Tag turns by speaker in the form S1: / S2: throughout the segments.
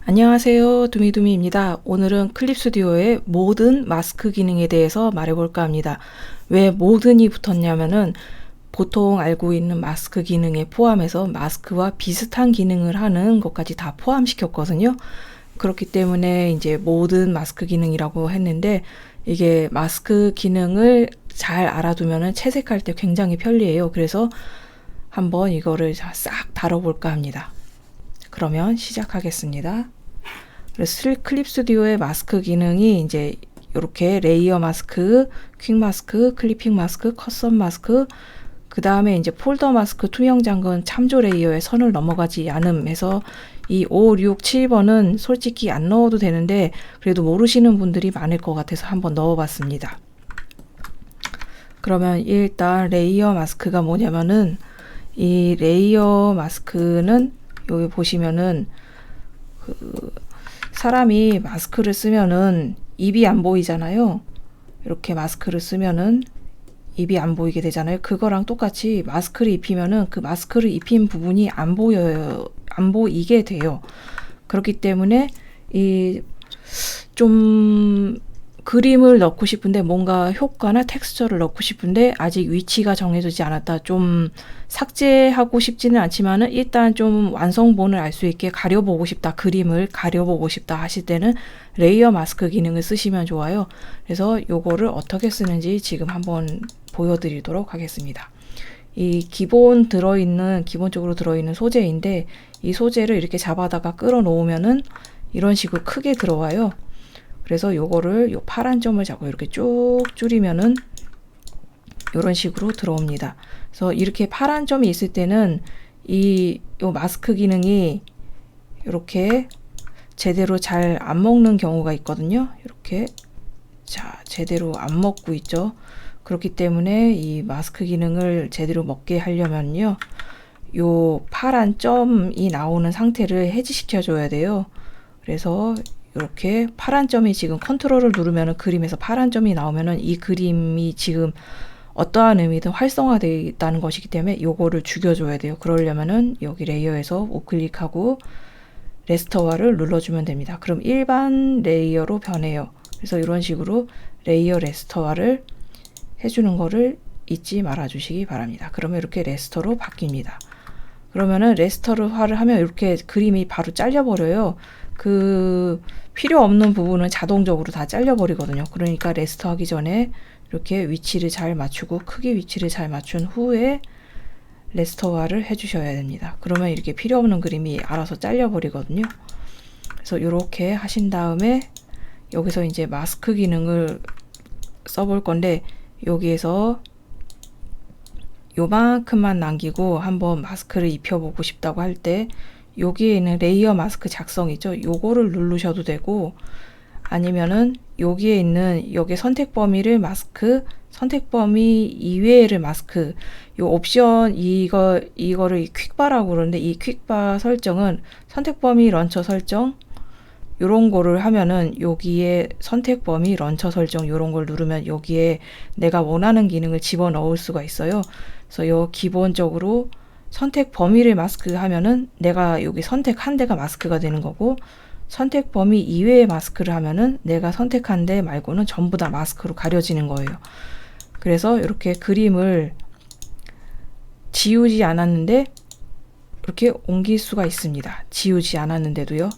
S1: 안녕하세요. 두미두미입니다. 오늘은 클립 스튜디오의 모든 마스크 기능에 대해서 말해볼까 합니다. 왜 모든이 붙었냐면은 보통 알고 있는 마스크 기능에 포함해서 마스크와 비슷한 기능을 하는 것까지 다 포함시켰거든요. 그렇기 때문에 이제 모든 마스크 기능이라고 했는데, 이게 마스크 기능을 잘 알아두면은 채색할 때 굉장히 편리해요. 그래서 한번 이거를 싹 다뤄볼까 합니다. 그러면 시작하겠습니다. 그래서 클립 스튜디오의 마스크 기능이 이제 이렇게 레이어 마스크, 퀵 마스크, 클리핑 마스크, 컷선 마스크, 그 다음에 이제 폴더 마스크, 투명 장군, 참조 레이어에 선을 넘어가지 않음 해서 이 5, 6, 7번은 솔직히 안 넣어도 되는데 그래도 모르시는 분들이 많을 것 같아서 한번 넣어봤습니다. 그러면 일단 레이어 마스크가 뭐냐면은, 이 레이어 마스크는 여기 보시면은 사람이 마스크를 쓰면은 입이 안 보이잖아요. 이렇게 마스크를 쓰면은 입이 안 보이게 되잖아요. 그거랑 똑같이 마스크를 입히면은 그 마스크를 입힌 부분이 안 보여요. 안 보이게 돼요. 그렇기 때문에 이 좀 그림을 넣고 싶은데, 뭔가 효과나 텍스처를 넣고 싶은데 아직 위치가 정해지지 않았다. 좀 삭제하고 싶지는 않지만은 일단 좀 완성본을 알 수 있게 가려보고 싶다, 그림을 가려보고 싶다 하실 때는 레이어 마스크 기능을 쓰시면 좋아요. 그래서 요거를 어떻게 쓰는지 지금 한번 보여드리도록 하겠습니다. 이 기본적으로 들어있는 소재인데, 이 소재를 이렇게 잡아다가 끌어 놓으면은 이런 식으로 크게 들어와요. 그래서 요거를 요 파란 점을 잡고 이렇게 쭉 줄이면은 이런 식으로 들어옵니다. 그래서 이렇게 파란 점이 있을 때는 요 마스크 기능이 이렇게 제대로 잘 안 먹는 경우가 있거든요. 이렇게 제대로 안 먹고 있죠. 그렇기 때문에 이 마스크 기능을 제대로 먹게 하려면요, 요 파란 점이 나오는 상태를 해지시켜 줘야 돼요. 그래서 이렇게 파란 점이 지금 컨트롤을 누르면 그림에서 파란 점이 나오면은 이 그림이 지금 어떠한 의미든 활성화되어 있다는 것이기 때문에 요거를 죽여줘야 돼요. 그러려면은 여기 레이어에서 우클릭하고 레스터화를 눌러주면 됩니다. 그럼 일반 레이어로 변해요. 그래서 이런 식으로 레이어 레스터화를 해주는 거를 잊지 말아 주시기 바랍니다. 그러면 이렇게 레스터로 바뀝니다. 그러면은 레스터화를 하면 이렇게 그림이 바로 잘려버려요. 그 필요 없는 부분은 자동적으로 다 잘려버리거든요. 그러니까 레스터 하기 전에 이렇게 위치를 잘 맞추고 크기 위치를 잘 맞춘 후에 레스터화를 해주셔야 됩니다. 그러면 이렇게 필요 없는 그림이 알아서 잘려버리거든요. 그래서 이렇게 하신 다음에 여기서 이제 마스크 기능을 써볼 건데, 여기에서 요만큼만 남기고 한번 마스크를 입혀보고 싶다고 할 때 여기에 있는 레이어 마스크 작성이죠. 요거를 누르셔도 되고, 아니면은 여기에 있는 여기 선택 범위를 마스크, 선택 범위 이외를 마스크, 요 옵션 이거를 퀵바라고 그러는데, 이 퀵바 설정은 선택 범위 런처 설정 요런 거를 하면은 여기에 선택 범위 런처 설정 요런 걸 누르면 여기에 내가 원하는 기능을 집어넣을 수가 있어요. 그래서 요 기본적으로 선택 범위를 마스크 하면은 내가 여기 선택한 데가 마스크가 되는 거고, 선택 범위 이외의 마스크를 하면은 내가 선택한 데 말고는 전부 다 마스크로 가려지는 거예요. 그래서 이렇게 그림을 지우지 않았는데 이렇게 옮길 수가 있습니다. 지우지 않았는데도요.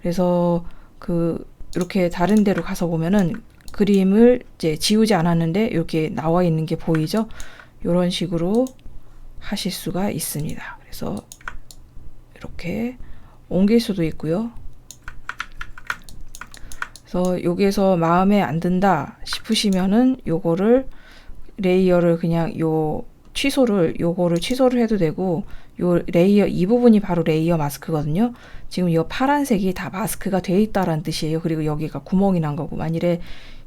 S1: 그래서 이렇게 다른 데로 가서 보면은 그림을 이제 지우지 않았는데 이렇게 나와 있는 게 보이죠? 이런 식으로 하실 수가 있습니다. 그래서 이렇게 옮길 수도 있고요. 그래서 여기에서 마음에 안 든다 싶으시면은 요거를 레이어를 그냥 요거를 취소를 해도 되고, 요 레이어 이 부분이 바로 레이어 마스크거든요. 지금 이 파란색이 다 마스크가 돼 있다라는 뜻이에요. 그리고 여기가 구멍이 난 거고, 만일에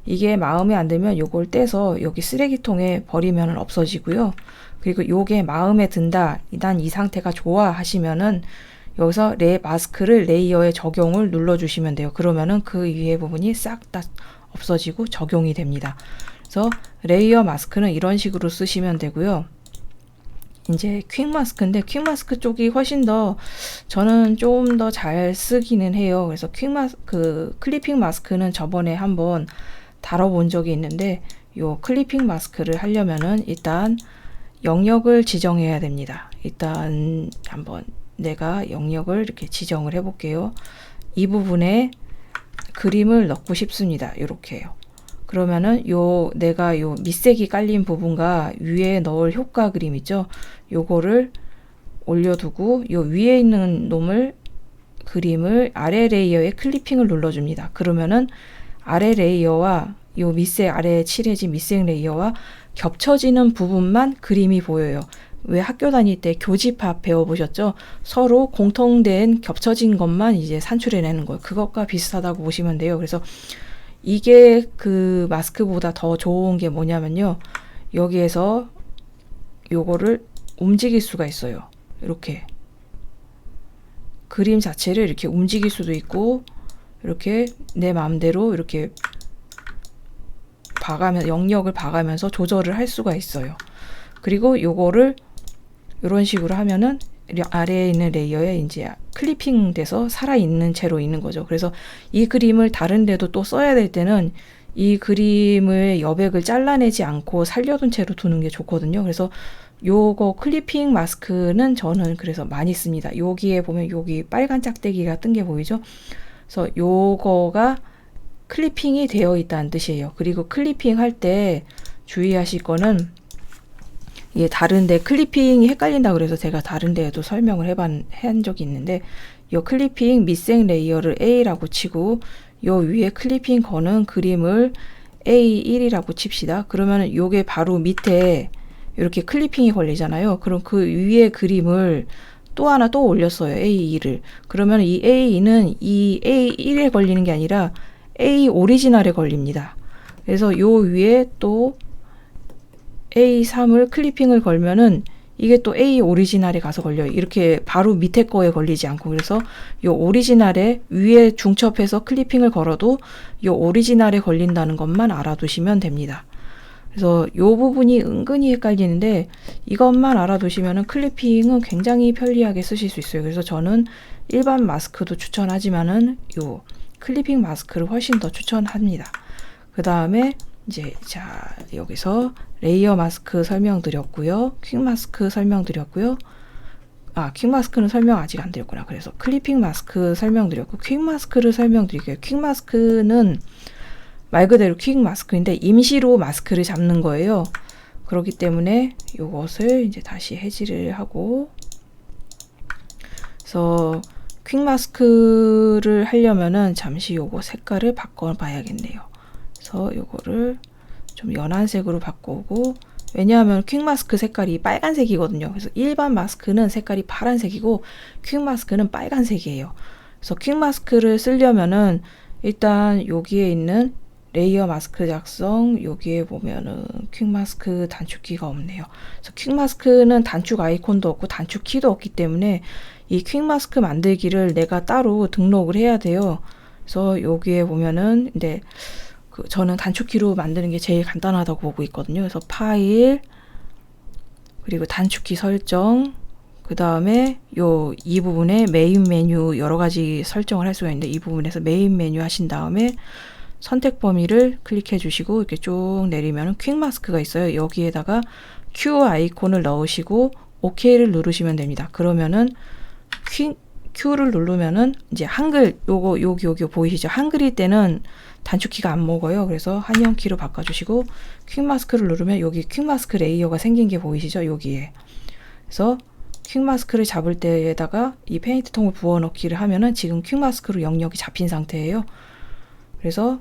S1: 이게 마음에 안 들면 요걸 떼서 여기 쓰레기통에 버리면 없어지고요. 그리고 요게 마음에 든다, 난 이 상태가 좋아 하시면은 여기서 마스크를 레이어에 적용을 눌러주시면 돼요. 그러면은 그 위에 부분이 싹 다 없어지고 적용이 됩니다. 그래서 레이어 마스크는 이런 식으로 쓰시면 되고요. 이제 퀵 마스크인데 퀵 마스크 쪽이 훨씬 더 저는 좀 더 잘 쓰기는 해요. 그래서 클리핑 마스크는 저번에 한번 다뤄본 적이 있는데 요 클리핑 마스크를 하려면은 일단 영역을 지정해야 됩니다. 일단 한번 내가 영역을 이렇게 지정을 해 볼게요. 이 부분에 그림을 넣고 싶습니다. 이렇게요. 그러면은 내가 요 밑색이 깔린 부분과 위에 넣을 효과 그림 있죠? 요거를 올려두고 요 위에 있는 그림을 아래 레이어에 클리핑을 눌러줍니다. 그러면은 아래 레이어와 요 밑색 아래에 칠해진 밑색 레이어와 겹쳐지는 부분만 그림이 보여요. 왜 학교 다닐 때 교집합 배워보셨죠? 서로 공통된 겹쳐진 것만 이제 산출해내는 거예요. 그것과 비슷하다고 보시면 돼요. 그래서 이게 그 마스크보다 더 좋은 게 뭐냐면요. 여기에서 요거를 움직일 수가 있어요. 이렇게 그림 자체를 이렇게 움직일 수도 있고 이렇게 내 마음대로 이렇게 영역을 봐가면서 조절을 할 수가 있어요. 그리고 요거를 이런 식으로 하면은 아래에 있는 레이어에 이제 클리핑 돼서 살아있는 채로 있는 거죠. 그래서 이 그림을 다른 데도 또 써야 될 때는 이 그림의 여백을 잘라내지 않고 살려둔 채로 두는 게 좋거든요. 그래서 요거 클리핑 마스크는 저는 그래서 많이 씁니다. 여기에 보면 여기 빨간 짝대기가 뜬 게 보이죠? 그래서 요거가 클리핑이 되어 있다는 뜻이에요. 그리고 클리핑 할 때 주의하실 거는 다른데 클리핑이 헷갈린다 그래서 제가 다른 데에도 설명을 한 적이 있는데 요 클리핑 밑색 레이어를 A라고 치고 요 위에 클리핑 거는 그림을 A1이라고 칩시다. 그러면 요게 바로 밑에 이렇게 클리핑이 걸리잖아요. 그럼 그 위에 그림을 또 하나 또 올렸어요. A2를. 그러면 이 A2는 이 A1에 걸리는 게 아니라 A 오리지널에 걸립니다. 그래서 요 위에 또 A3을 클리핑을 걸면은 이게 또 A 오리지널에 가서 걸려요. 이렇게 바로 밑에 거에 걸리지 않고. 그래서 요 오리지널에 위에 중첩해서 클리핑을 걸어도 요 오리지널에 걸린다는 것만 알아두시면 됩니다. 그래서 요 부분이 은근히 헷갈리는데 이것만 알아두시면은 클리핑은 굉장히 편리하게 쓰실 수 있어요. 그래서 저는 일반 마스크도 추천하지만은 요 클리핑 마스크를 훨씬 더 추천합니다. 그 다음에 이제 여기서 레이어 마스크 설명드렸고요. 퀵 마스크 설명드렸고요. 퀵 마스크는 설명 아직 안 드렸구나. 그래서 클리핑 마스크 설명드렸고 퀵 마스크를 설명드릴게요. 퀵 마스크는 말 그대로 퀵 마스크인데 임시로 마스크를 잡는 거예요. 그렇기 때문에 이것을 이제 다시 해지를 하고 그래서 퀵 마스크를 하려면은 잠시 요거 색깔을 바꿔 봐야겠네요. 그래서 요거를 좀 연한색으로 바꾸고 왜냐하면 퀵 마스크 색깔이 빨간색이거든요. 그래서 일반 마스크는 색깔이 파란색이고 퀵 마스크는 빨간색이에요. 그래서 퀵 마스크를 쓰려면은 일단 여기에 있는 레이어 마스크 작성 여기에 보면은 퀵 마스크 단축키가 없네요. 그래서 퀵 마스크는 단축 아이콘도 없고 단축 키도 없기 때문에 이 퀵 마스크 만들기를 내가 따로 등록을 해야 돼요. 그래서 여기에 보면은 근데 저는 단축키로 만드는 게 제일 간단하다고 보고 있거든요. 그래서 파일 그리고 단축키 설정 그 다음에 이 부분에 메인 메뉴 여러 가지 설정을 할 수가 있는데 이 부분에서 메인 메뉴 하신 다음에 선택 범위를 클릭해 주시고 이렇게 쭉 내리면 퀵 마스크가 있어요. 여기에다가 Q 아이콘을 넣으시고 OK를 누르시면 됩니다. 그러면은 Q를 누르면은 이제 한글 여기 보이시죠? 한글일 때는 단축키가 안 먹어요. 그래서 한영키로 바꿔주시고 퀵 마스크를 누르면 여기 퀵 마스크 레이어가 생긴 게 보이시죠? 여기에. 그래서 퀵 마스크를 잡을 때에다가 이 페인트 통을 부어 넣기를 하면은 지금 퀵 마스크로 영역이 잡힌 상태예요. 그래서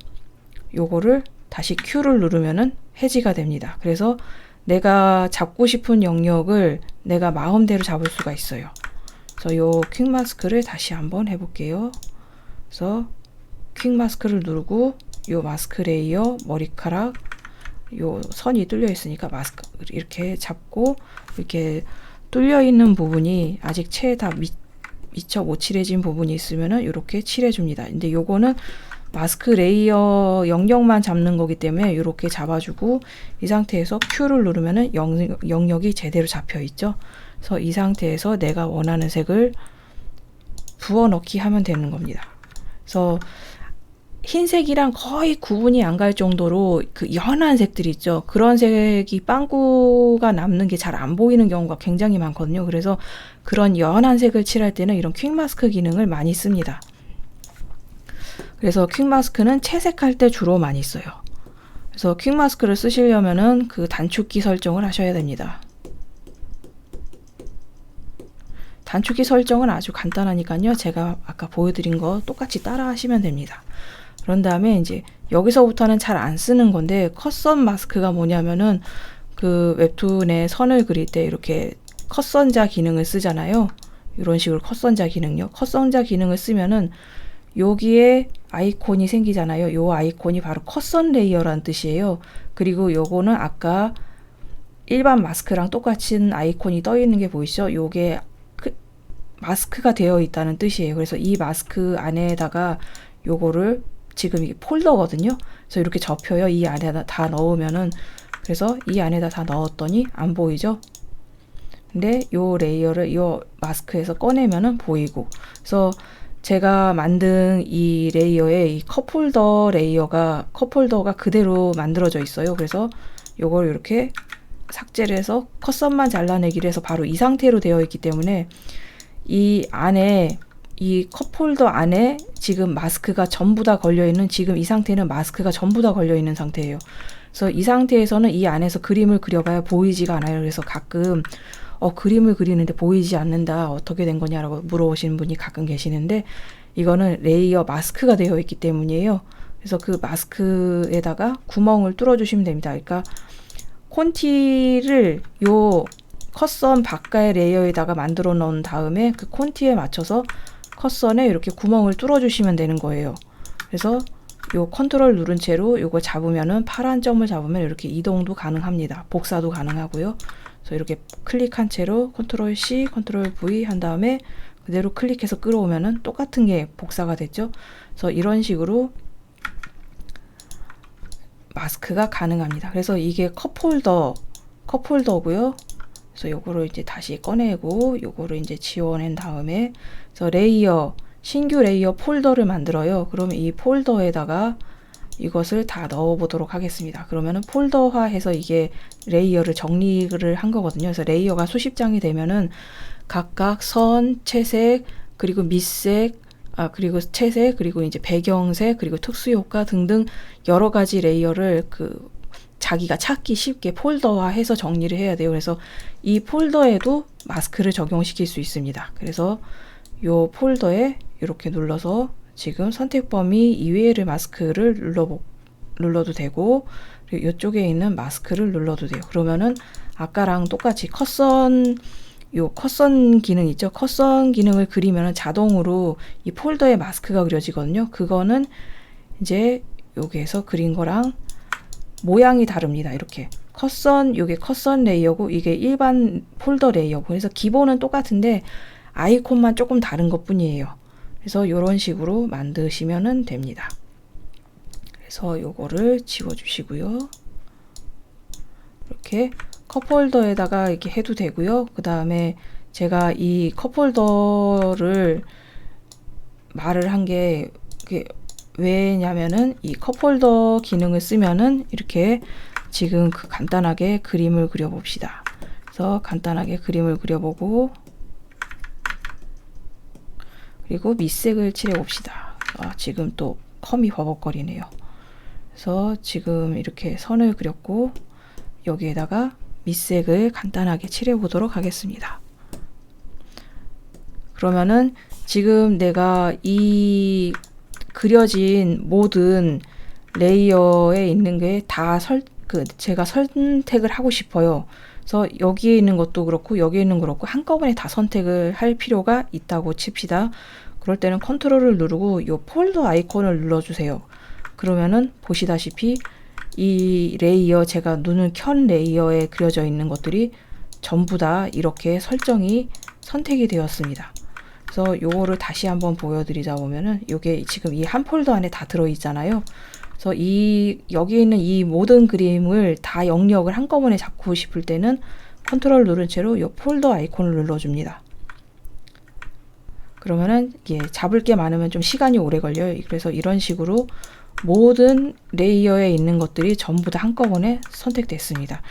S1: 요거를 다시 Q를 누르면은 해지가 됩니다. 그래서 내가 잡고 싶은 영역을 내가 마음대로 잡을 수가 있어요. 그래서 요 퀵 마스크를 다시 한번 해볼게요. 그래서 퀵 마스크를 누르고 요 마스크 레이어 머리카락 요 선이 뚫려 있으니까 마스크 이렇게 잡고 이렇게 뚫려 있는 부분이 아직 채 다 미처 못 칠해진 부분이 있으면은 이렇게 칠해 줍니다. 근데 요거는 마스크 레이어 영역만 잡는 거기 때문에 이렇게 잡아주고 이 상태에서 Q를 누르면은 영역이 제대로 잡혀 있죠. 그래서 이 상태에서 내가 원하는 색을 부어 넣기 하면 되는 겁니다. 그래서 흰색이랑 거의 구분이 안 갈 정도로 그 연한 색들이 있죠. 그런 색이 빵꾸가 남는 게 잘 안 보이는 경우가 굉장히 많거든요. 그래서 그런 연한 색을 칠할 때는 이런 퀵 마스크 기능을 많이 씁니다. 그래서 퀵 마스크는 채색할 때 주로 많이 써요. 그래서 퀵 마스크를 쓰시려면은 그 단축키 설정을 하셔야 됩니다. 단축키 설정은 아주 간단하니까요. 제가 아까 보여드린 거 똑같이 따라 하시면 됩니다. 그런 다음에 이제 여기서부터는 잘 안 쓰는 건데 컷선 마스크가 뭐냐면은 그 웹툰에 선을 그릴 때 이렇게 컷선자 기능을 쓰잖아요. 이런 식으로 컷선자 기능요. 컷선자 기능을 쓰면은 여기에 아이콘이 생기잖아요. 요 아이콘이 바로 컷선 레이어라는 뜻이에요. 그리고 요거는 아까 일반 마스크랑 똑같은 아이콘이 떠 있는 게 보이시죠? 요게 마스크가 되어 있다는 뜻이에요. 그래서 이 마스크 안에다가 요거를 지금 이게 폴더거든요. 그래서 이렇게 접혀요. 이 안에다 다 넣으면은 그래서 이 안에다 다 넣었더니 안 보이죠? 근데 요 레이어를 요 마스크에서 꺼내면은 보이고. 그래서 제가 만든 이 레이어에 이 컵홀더 레이어가 컵홀더가 그대로 만들어져 있어요. 그래서 요걸 이렇게 삭제를 해서 컷선만 잘라내기를 해서 바로 이 상태로 되어 있기 때문에 이 안에 이 컵홀더 안에 지금 마스크가 전부 다 걸려있는 지금 이 상태는 마스크가 전부 다 걸려있는 상태예요. 그래서 이 상태에서는 이 안에서 그림을 그려봐야 보이지가 않아요. 그래서 가끔 그림을 그리는데 보이지 않는다. 어떻게 된 거냐라고 물어보시는 분이 가끔 계시는데 이거는 레이어 마스크가 되어 있기 때문이에요. 그래서 그 마스크에다가 구멍을 뚫어주시면 됩니다. 그러니까 콘티를 요 컷선 바깥의 레이어에다가 만들어 놓은 다음에 그 콘티에 맞춰서 컷선에 이렇게 구멍을 뚫어 주시면 되는 거예요. 그래서 요 컨트롤 누른 채로 요거 잡으면은 파란 점을 잡으면 이렇게 이동도 가능합니다. 복사도 가능하고요. 그래서 이렇게 클릭한 채로 컨트롤 C, 컨트롤 V 한 다음에 그대로 클릭해서 끌어오면은 똑같은 게 복사가 됐죠. 그래서 이런 식으로 마스크가 가능합니다. 그래서 이게 컵홀더고요. 그래서 요거를 이제 다시 꺼내고 요거를 이제 지워낸 다음에 그래서 신규 레이어 폴더를 만들어요. 그러면 이 폴더에다가 이것을 다 넣어 보도록 하겠습니다. 그러면은 폴더화해서 이게 레이어를 정리를 한 거거든요. 그래서 레이어가 수십 장이 되면은 각각 선, 채색, 그리고 밑색, 그리고 채색, 그리고 이제 배경색, 그리고 특수 효과 등등 여러 가지 레이어를 자기가 찾기 쉽게 폴더화해서 정리를 해야 돼요. 그래서 이 폴더에도 마스크를 적용시킬 수 있습니다. 그래서 요 폴더에 이렇게 눌러서 지금 선택 범위 이외의 마스크를 눌러도 되고 그리고 이쪽에 있는 마스크를 눌러도 돼요. 그러면은 아까랑 똑같이 컷선 기능 있죠. 컷선 기능을 그리면은 자동으로 이 폴더에 마스크가 그려지거든요. 그거는 이제 여기에서 그린 거랑 모양이 다릅니다. 이렇게 요게 컷선 레이어고 이게 일반 폴더 레이어고 그래서 기본은 똑같은데 아이콘만 조금 다른 것 뿐이에요. 그래서 이런 식으로 만드시면 됩니다. 그래서 요거를 지워주시고요. 이렇게 컵홀더에다가 이렇게 해도 되고요. 그 다음에 제가 이 컵홀더를 말을 한 게 왜냐면은 이 컵홀더 기능을 쓰면은 이렇게 지금 간단하게 그림을 그려봅시다. 그래서 간단하게 그림을 그려보고 그리고 밑색을 칠해봅시다. 지금 또 컴이 버벅거리네요. 그래서 지금 이렇게 선을 그렸고 여기에다가 밑색을 간단하게 칠해보도록 하겠습니다. 그러면은 지금 내가 이 그려진 모든 레이어에 있는 게 다 제가 선택을 하고 싶어요. 그래서 여기에 있는 것도 그렇고 여기에 있는 거 그렇고 한꺼번에 다 선택을 할 필요가 있다고 칩시다. 그럴 때는 컨트롤을 누르고 이 폴더 아이콘을 눌러주세요. 그러면은 보시다시피 이 레이어 제가 눈을 켠 레이어에 그려져 있는 것들이 전부 다 이렇게 선택이 되었습니다. 그래서 요거를 다시 한번 보여드리자 보면은 요게 지금 이 한 폴더 안에 다 들어있잖아요. 그래서 여기 있는 이 모든 그림을 다 영역을 한꺼번에 잡고 싶을 때는 컨트롤 누른 채로 요 폴더 아이콘을 눌러줍니다. 그러면은 잡을 게 많으면 좀 시간이 오래 걸려요. 그래서 이런 식으로 모든 레이어에 있는 것들이 전부 다 한꺼번에 선택됐습니다.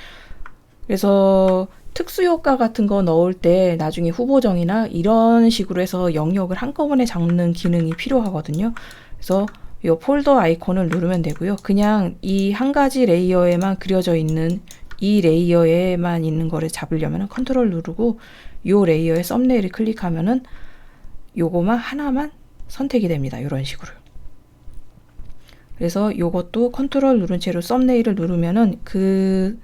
S1: 그래서 특수효과 같은 거 넣을 때 나중에 후보정이나 이런 식으로 해서 영역을 한꺼번에 잡는 기능이 필요하거든요. 그래서 이 폴더 아이콘을 누르면 되고요. 그냥 이 한 가지 레이어에만 그려져 있는 이 레이어에만 있는 거를 잡으려면 컨트롤 누르고 이 레이어의 썸네일을 클릭하면은 요거만 하나만 선택이 됩니다. 이런 식으로. 그래서 요것도 컨트롤 누른 채로 썸네일을 누르면은 그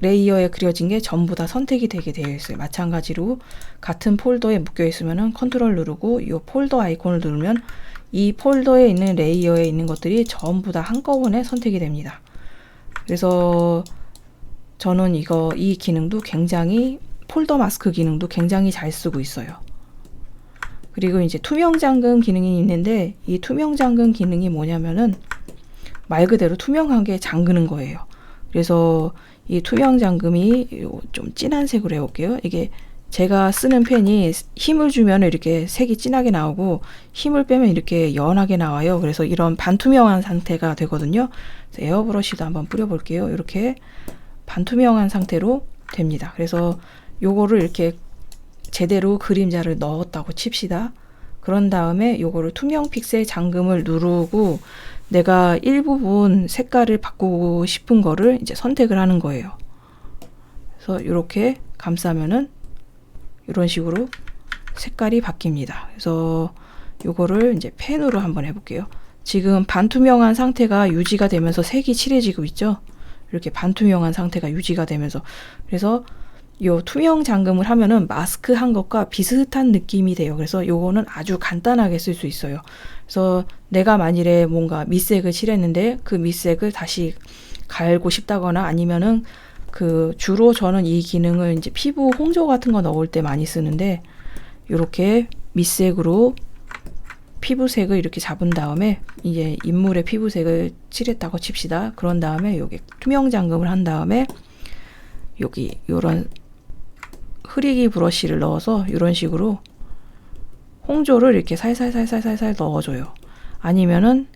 S1: 레이어에 그려진 게 전부 다 선택이 되게 되어 있어요. 마찬가지로 같은 폴더에 묶여 있으면은 컨트롤 누르고 이 폴더 아이콘을 누르면 이 폴더에 있는 레이어에 있는 것들이 전부 다 한꺼번에 선택이 됩니다. 그래서 저는 이 기능도 굉장히 폴더 마스크 기능도 굉장히 잘 쓰고 있어요. 그리고 이제 투명 잠금 기능이 있는데 이 투명 잠금 기능이 뭐냐면은 말 그대로 투명한 게 잠그는 거예요. 그래서 이 투명 잠금이 좀 진한 색으로 해볼게요. 이게 제가 쓰는 펜이 힘을 주면 이렇게 색이 진하게 나오고 힘을 빼면 이렇게 연하게 나와요. 그래서 이런 반투명한 상태가 되거든요. 에어브러쉬도 한번 뿌려볼게요. 이렇게 반투명한 상태로 됩니다. 그래서 요거를 이렇게 제대로 그림자를 넣었다고 칩시다. 그런 다음에 요거를 투명 픽셀 잠금을 누르고 내가 일부분 색깔을 바꾸고 싶은 거를 이제 선택을 하는 거예요. 그래서 이렇게 감싸면은 이런 식으로 색깔이 바뀝니다. 그래서 요거를 이제 펜으로 한번 해볼게요. 지금 반투명한 상태가 유지가 되면서 색이 칠해지고 있죠. 이렇게 반투명한 상태가 유지가 되면서 그래서 요 투명 잠금을 하면은 마스크 한 것과 비슷한 느낌이 돼요. 그래서 요거는 아주 간단하게 쓸 수 있어요. 그래서 내가 만일에 뭔가 밑색을 칠했는데 그 밑색을 다시 갈고 싶다거나 아니면은 주로 저는 이 기능을 이제 피부 홍조 같은 거 넣을 때 많이 쓰는데 요렇게 밑색으로 피부색을 이렇게 잡은 다음에 이제 인물의 피부색을 칠했다고 칩시다. 그런 다음에 여기 투명 잠금을 한 다음에 여기 요런 흐리기 브러쉬를 넣어서 이런 식으로 홍조를 이렇게 살살살살살살 넣어줘요. 아니면은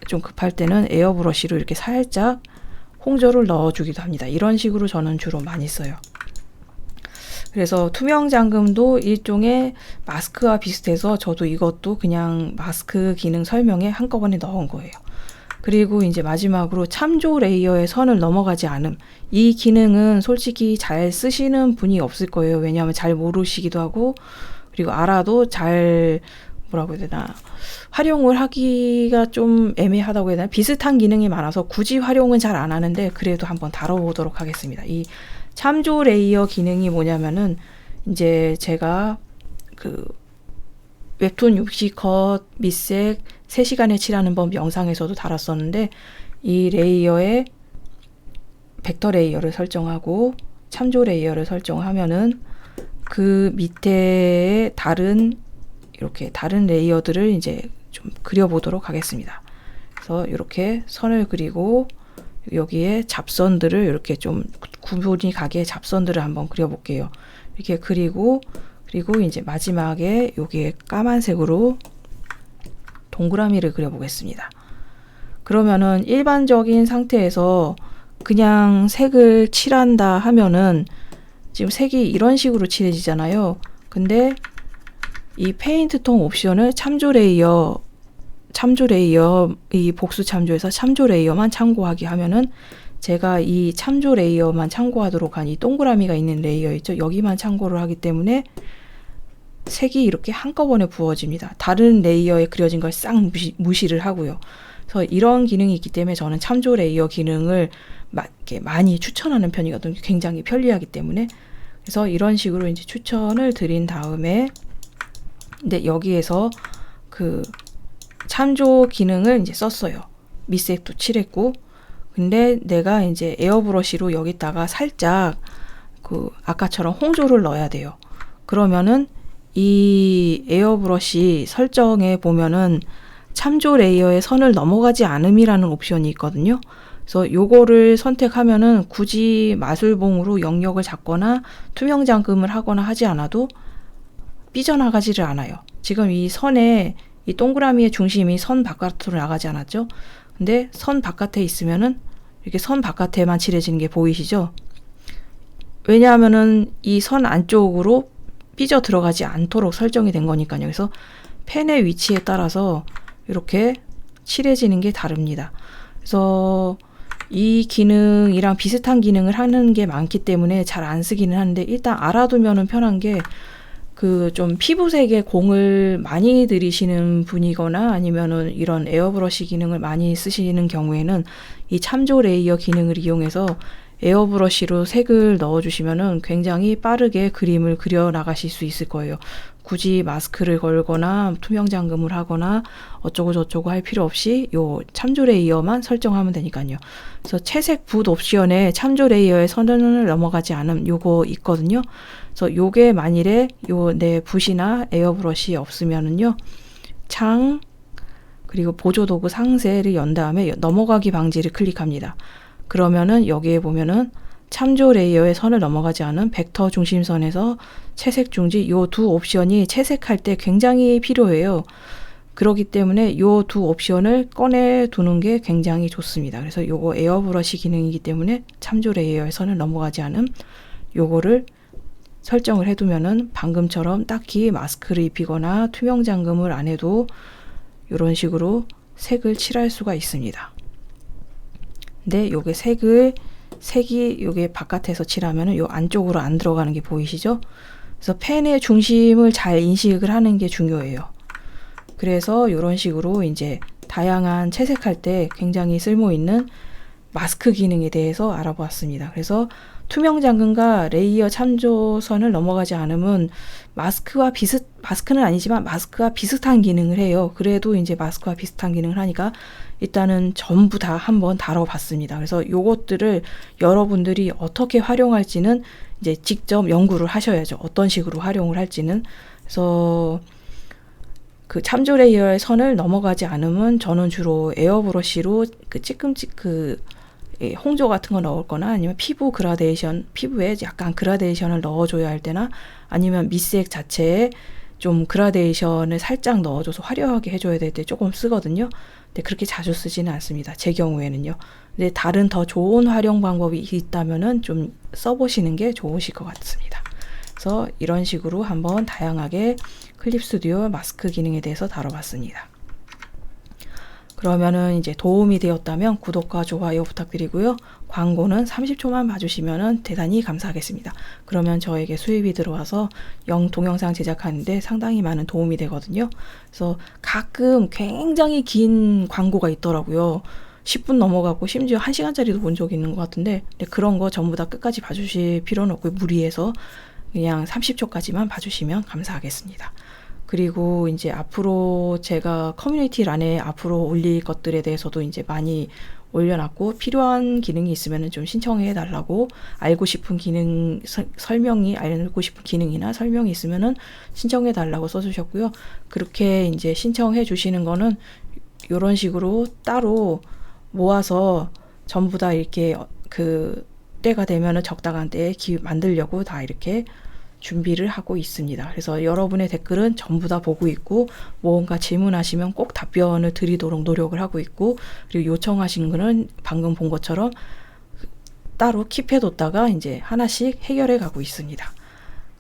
S1: 좀 급할 때는 에어 브러쉬로 이렇게 살짝 홍조를 넣어주기도 합니다. 이런 식으로 저는 주로 많이 써요. 그래서 투명 잠금도 일종의 마스크와 비슷해서 저도 이것도 그냥 마스크 기능 설명에 한꺼번에 넣은 거예요. 그리고 이제 마지막으로 참조 레이어의 선을 넘어가지 않음. 이 기능은 솔직히 잘 쓰시는 분이 없을 거예요. 왜냐하면 잘 모르시기도 하고 그리고 알아도 잘 뭐라고 해야 되나 활용을 하기가 좀 애매하다고 해야 되나 비슷한 기능이 많아서 굳이 활용은 잘 안 하는데 그래도 한번 다뤄보도록 하겠습니다. 이 참조 레이어 기능이 뭐냐면은 이제 제가 웹툰 60컷 밑색 3시간에 칠하는 법 영상에서도 다뤘었는데 이 레이어에 벡터 레이어를 설정하고 참조 레이어를 설정하면은 그 밑에 이렇게 다른 레이어들을 이제 좀 그려보도록 하겠습니다. 그래서 이렇게 선을 그리고 여기에 잡선들을 이렇게 좀 구분이 가게 잡선들을 한번 그려볼게요. 이렇게 그리고 이제 마지막에 여기에 까만색으로 동그라미를 그려보겠습니다. 그러면은 일반적인 상태에서 그냥 색을 칠한다 하면은 지금 색이 이런 식으로 칠해지잖아요. 근데 이 페인트 톤 옵션을 참조 레이어 이 복수 참조에서 참조 레이어만 참고하기 하면은 제가 이 참조 레이어만 참고하도록 한 이 동그라미가 있는 레이어 있죠. 여기만 참고를 하기 때문에 색이 이렇게 한꺼번에 부어집니다. 다른 레이어에 그려진 걸 싹 무시를 하고요. 그래서 이런 기능이 있기 때문에 저는 참조 레이어 기능을 많이 추천하는 편이거든요. 굉장히 편리하기 때문에. 그래서 이런 식으로 이제 추천을 드린 다음에 근데 여기에서 참조 기능을 이제 썼어요. 밑색도 칠했고 근데 내가 이제 에어브러쉬로 여기다가 살짝 아까처럼 홍조를 넣어야 돼요. 그러면은 이 에어브러시 설정에 보면은 참조 레이어의 선을 넘어가지 않음이라는 옵션이 있거든요. 그래서 요거를 선택하면은 굳이 마술봉으로 영역을 잡거나 투명 잠금을 하거나 하지 않아도 삐져나가지를 않아요. 지금 이 선에 이 동그라미의 중심이 선 바깥으로 나가지 않았죠? 근데 선 바깥에 있으면은 이렇게 선 바깥에만 칠해지는 게 보이시죠? 왜냐하면은 이 선 안쪽으로 삐져 들어가지 않도록 설정이 된 거니까요. 그래서 펜의 위치에 따라서 이렇게 칠해지는 게 다릅니다. 그래서 이 기능이랑 비슷한 기능을 하는 게 많기 때문에 잘 안 쓰기는 하는데, 일단 알아두면은 편한 게 그 좀 피부색에 공을 많이 들이시는 분이거나 아니면은 이런 에어브러시 기능을 많이 쓰시는 경우에는 이 참조 레이어 기능을 이용해서 에어브러시로 색을 넣어주시면은 굉장히 빠르게 그림을 그려 나가실 수 있을 거예요. 굳이 마스크를 걸거나 투명 잠금을 하거나 어쩌고 저쩌고 할 필요 없이 요 참조 레이어만 설정하면 되니까요. 그래서 채색 붓 옵션에 참조 레이어의 선을 넘어가지 않음 요거 있거든요. 그래서 요게 만일에 요 내 붓이나 에어브러시 없으면은요, 창 그리고 보조도구 상세를 연 다음에 넘어가기 방지를 클릭합니다. 그러면은 여기에 보면은 참조 레이어의 선을 넘어가지 않은 벡터 중심선에서 채색 중지 요 두 옵션이 채색할 때 굉장히 필요해요. 그렇기 때문에 요 두 옵션을 꺼내 두는 게 굉장히 좋습니다. 그래서 요거 에어브러시 기능이기 때문에 참조 레이어의 선을 넘어가지 않음 요거를 설정을 해두면은 방금처럼 딱히 마스크를 입히거나 투명 잠금을 안 해도 이런 식으로 색을 칠할 수가 있습니다. 근데 요게 색이 요게 바깥에서 칠하면은 요 안쪽으로 안 들어가는 게 보이시죠? 그래서 펜의 중심을 잘 인식을 하는 게 중요해요. 그래서 이런 식으로 이제 다양한 채색할 때 굉장히 쓸모 있는 마스크 기능에 대해서 알아보았습니다. 그래서 투명 잠금과 레이어 참조선을 넘어가지 않으면 마스크는 아니지만 마스크와 비슷한 기능을 해요. 그래도 이제 마스크와 비슷한 기능을 하니까 일단은 전부 다 한번 다뤄봤습니다. 그래서 요것들을 여러분들이 어떻게 활용할지는 이제 직접 연구를 하셔야죠. 어떤 식으로 활용을 할지는. 그래서 그 참조 레이어의 선을 넘어가지 않으면 저는 주로 에어브러시로 그 홍조 같은 거 넣을 거나 아니면 피부에 약간 그라데이션을 넣어줘야 할 때나 아니면 밑색 자체에 좀 그라데이션을 살짝 넣어줘서 화려하게 해줘야 될 때 조금 쓰거든요. 근데 그렇게 자주 쓰지는 않습니다. 제 경우에는요. 근데 다른 더 좋은 활용 방법이 있다면은 좀 써보시는 게 좋으실 것 같습니다. 그래서 이런 식으로 한번 다양하게 클립 스튜디오 마스크 기능에 대해서 다뤄봤습니다. 그러면은 이제 도움이 되었다면 구독과 좋아요 부탁드리고요. 광고는 30초만 봐주시면 대단히 감사하겠습니다. 그러면 저에게 수입이 들어와서 동영상 제작하는데 상당히 많은 도움이 되거든요. 그래서 가끔 굉장히 긴 광고가 있더라고요. 10분 넘어가고 심지어 1시간짜리도 본 적이 있는 것 같은데, 근데 그런 거 전부 다 끝까지 봐주실 필요는 없고 무리해서 그냥 30초까지만 봐주시면 감사하겠습니다. 그리고 이제 앞으로 제가 커뮤니티란에 앞으로 올릴 것들에 대해서도 이제 많이 올려놨고, 필요한 기능이 있으면 좀 신청해 달라고, 알고 싶은 기능이나 설명이 있으면은 신청해 달라고 써주셨고요. 그렇게 이제 신청해 주시는 거는 이런 식으로 따로 모아서 전부 다 이렇게 그 때가 되면은 적당한 때에 만들려고 다 이렇게 준비를 하고 있습니다. 그래서 여러분의 댓글은 전부 다 보고 있고, 뭔가 질문하시면 꼭 답변을 드리도록 노력을 하고 있고, 그리고 요청하신 거는 방금 본 것처럼 따로 킵해뒀다가 이제 하나씩 해결해 가고 있습니다.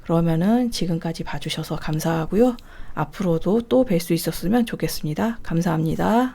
S1: 그러면은 지금까지 봐주셔서 감사하고요. 앞으로도 또 뵐 수 있었으면 좋겠습니다. 감사합니다.